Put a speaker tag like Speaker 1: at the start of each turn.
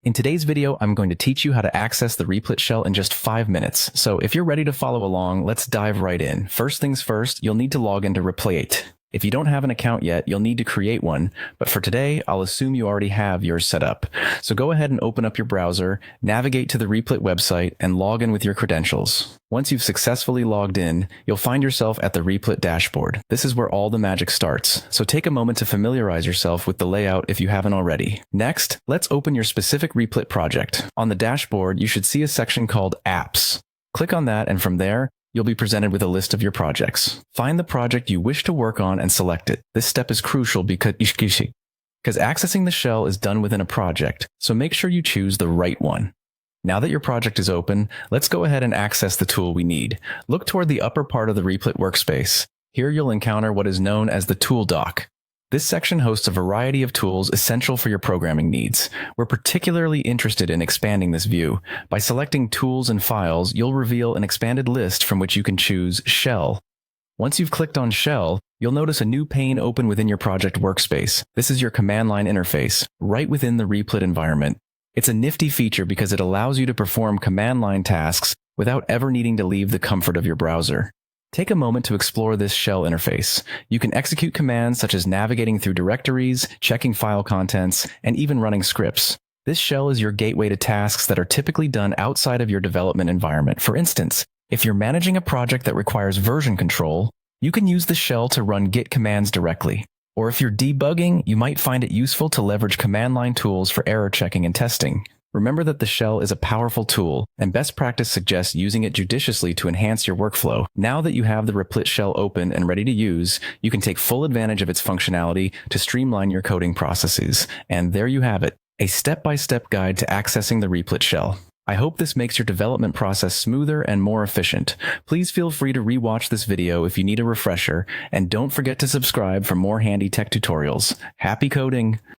Speaker 1: In today's video, I'm going to teach you how to access the Replit shell in just 5 minutes. So if you're ready to follow along, let's dive right in. First things first, you'll need to log into Replit. If you don't have an account yet, you'll need to create one, but for today, I'll assume you already have yours set up. So go ahead and open up your browser, navigate to the Replit website, and log in with your credentials. Once you've successfully logged in, you'll find yourself at the Replit dashboard. This is where all the magic starts, so take a moment to familiarize yourself with the layout if you haven't already. Next, let's open your specific Replit project. On the dashboard, you should see a section called Apps. Click on that, and from there, you'll be presented with a list of your projects. Find the project you wish to work on and select it. This step is crucial because accessing the shell is done within a project, so make sure you choose the right one. Now that your project is open, let's go ahead and access the tool we need. Look toward the upper part of the Replit workspace. Here you'll encounter what is known as the tool dock. This section hosts a variety of tools essential for your programming needs. We're particularly interested in expanding this view. By selecting Tools and Files, you'll reveal an expanded list from which you can choose Shell. Once you've clicked on Shell, you'll notice a new pane open within your project workspace. This is your command line interface, right within the Replit environment. It's a nifty feature because it allows you to perform command line tasks without ever needing to leave the comfort of your browser. Take a moment to explore this shell interface. You can execute commands such as navigating through directories, checking file contents, and even running scripts. This shell is your gateway to tasks that are typically done outside of your development environment. For instance, if you're managing a project that requires version control, you can use the shell to run Git commands directly. Or if you're debugging, you might find it useful to leverage command line tools for error checking and testing. Remember that the shell is a powerful tool, and best practice suggests using it judiciously to enhance your workflow. Now that you have the Replit shell open and ready to use, you can take full advantage of its functionality to streamline your coding processes. And there you have it, a step-by-step guide to accessing the Replit shell. I hope this makes your development process smoother and more efficient. Please feel free to rewatch this video if you need a refresher, and don't forget to subscribe for more handy tech tutorials. Happy coding!